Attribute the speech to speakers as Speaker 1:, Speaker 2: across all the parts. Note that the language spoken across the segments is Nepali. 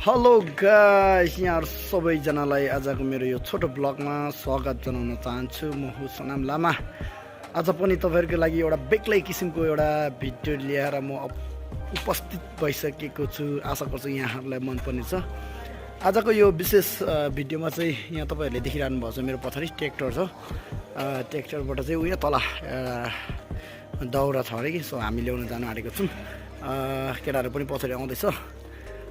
Speaker 1: हेलो गाइस, यहाँहरु सबैजनालाई आजको मेरो यो छोटो ब्लगमा स्वागत जनाउन चाहन्छु। म हो सोनाम लामा। आज पनि तपाईहरुको लागि एउटा बेग्लै किसिमको एउटा भिडियो लिएर म उपस्थित भइसकेको छु। आशा गर्छु यहाँहरुलाई मन पर्नेछ। आजको यो विशेष भिडियोमा चाहिँ यहाँ तपाईहरुले देखिरहनु भएको छ मेरो पछाडी ट्र्याक्टर छ। ट्र्याक्टरबाट चाहिँ उयो तल दाउरा छ अरे कि, सो हामी ल्याउन जानु आँटेको छौं। केटाहरु पनि पछाडी आउँदैछ।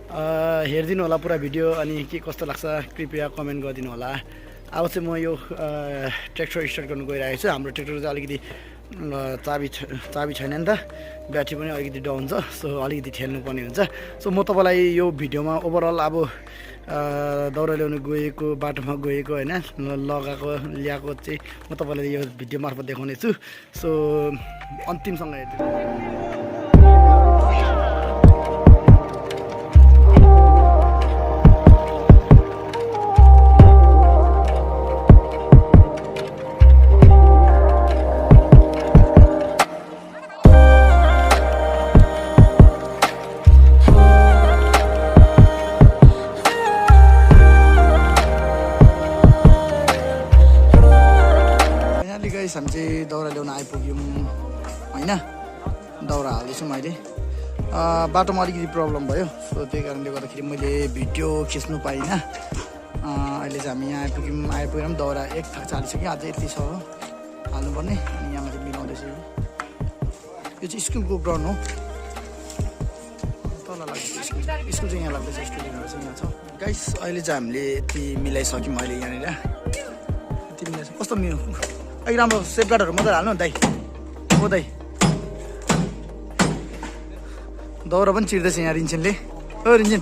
Speaker 1: हेरिदिनु होला पुरा भिडियो, अनि के कस्तो लाग्छ कृपया कमेन्ट गरिदिनु होला। अब चाहिँ म यो ट्र्याक्टर स्टार्ट गर्नु गइरहेको छु। हाम्रो ट्र्याक्टर चाहिँ अलिकति चाबी छैन नि त, ब्याट्री पनि अलिकति डाउन छ, सो अलिकति ठेल्नु पर्ने हुन्छ। सो म तपाईँलाई यो भिडियोमा ओभरअल अब दाउरा ल्याउनु गएको, बाटोमा गएको होइन, लगाएको ल्याएको चाहिँ म तपाईँलाई यो भिडियो मार्फत देखाउने छु। सो अन्तिमसँग हेर्दिनु। हामी चाहिँ दाउरा ल्याउन आइपुग्यौँ होइन। दाउरा हाल्दैछौँ अहिले। बाटोमा अलिकति प्रब्लम भयो, सो त्यही कारणले गर्दाखेरि मैले भिडियो खिच्नु पाइनँ। अहिले चाहिँ हामी यहाँ आइपुग्यौँ। दाउरा एक थाक चालिसक्यो, अझै यति छ हाल्नुपर्ने। अनि यहाँ चाहिँ मिलाउँदैछ। यो चाहिँ स्कुलको ग्राउन्ड हो, तल लाग्दैछ स्कुल चाहिँ यहाँ लाग्दैछ। स्टुडेन्टहरू चाहिँ यहाँ छ। गाइस अहिले चाहिँ हामीले यति मिलाइसक्यौँ। अहिले यहाँनिर यति मिलाइसक्यो। कस्तो मिल्यो अलिक राम्रो सेफगार्डहरू मात्रै हाल्नु दाइ। हो दाइ, दाउरा पनि चिर्दैछ यहाँ रिन्जेनले। हो रिन्जेन,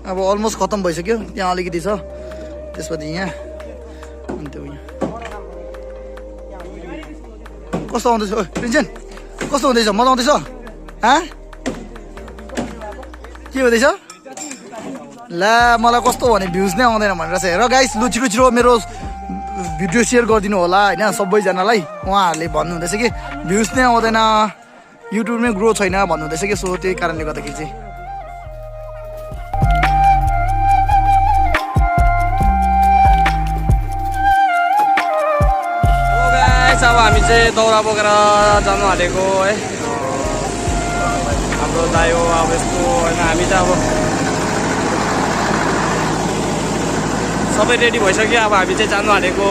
Speaker 1: अब अलमोस्ट खत्तम भइसक्यो। त्यहाँ अलिकति छ, त्यसपछि यहाँ अनि त्यो यहाँ कस्तो आउँदैछ रिन्जेन? कस्तो हुँदैछ? मजा आउँदैछ? के हुँदैछ? ला मलाई कस्तो भने भ्युज नै आउँदैन भनेर चाहिँ। र गाइस लु छिटो मेरो भिडियो सेयर गरिदिनु होला होइन सबैजनालाई। उहाँहरूले भन्नुहुँदैछ कि भ्युज नै आउँदैन, युट्युबमै ग्रो छैन भन्नुहुँदैछ कि, सो त्यही कारणले गर्दाखेरि चाहिँ।
Speaker 2: अब हामी चाहिँ दाउरा बोकेर जानु हालेको है। हाम्रो दाइ हो अब यस्तो होइन। हामी त अब सबै रेडी भइसक्यो। अब हामी चाहिँ जानु हालेको।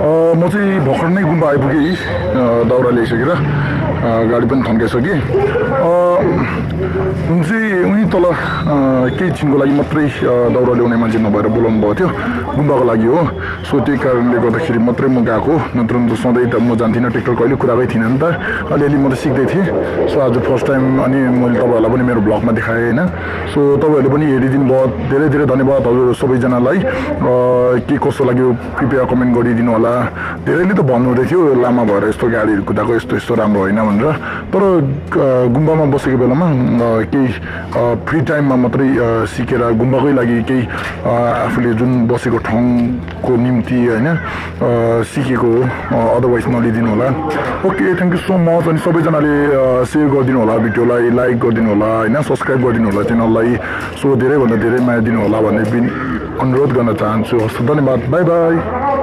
Speaker 3: म चाहिँ भर्खर नै गुम्बा आइपुगेँ दाउरा ल्याइसकेर गाडी पनि थन्काइसकेँ उनी तल केही छिनको लागि मात्रै दाउरा ल्याउने मान्छे नभएर बोलाउनु भएको थियो गुम्बाको लागि हो सो त्यही कारणले गर्दाखेरि मात्रै म गएको नत्र त सधैँ त म जान्थिनँ ट्र्याक्टर कहिले कुराकै थिइनँ नि त अलिअलि म त सिक्दै थिएँ सो आज फर्स्ट टाइम अनि मैले तपाईँहरूलाई पनि मेरो भ्लगमा देखाएँ होइन सो तपाईँहरूले पनि हेरिदिनु भयो धेरै धेरै धन्यवाद हजुर सबैजनालाई के कस्तो लाग्यो कृपया कमेन्ट गरिदिनु होला धेरैले त भन्नुहुँदै थियो लामा भएर यस्तो गाडीहरू कुदाएको यस्तो राम्रो होइन भनेर तर गुम्बामा बसेको बेलामा केही फ्री टाइममा मात्रै सिकेर गुम्बाकै लागि केही आफूले जुन बसेको ठाउँको निम्ति होइन सिकेको हो अदरवाइज नलिदिनु होला okay thank you so much अनि सबैजनाले सेयर गरिदिनु होला भिडियोलाई लाइक गरिदिनु होला होइन सब्सक्राइब गरिदिनु होला च्यानललाई सो धेरैभन्दा धेरै माया दिनु होला भन्ने अनुरोध गर्न चाहन्छु हस् धन्यवाद बाई बाई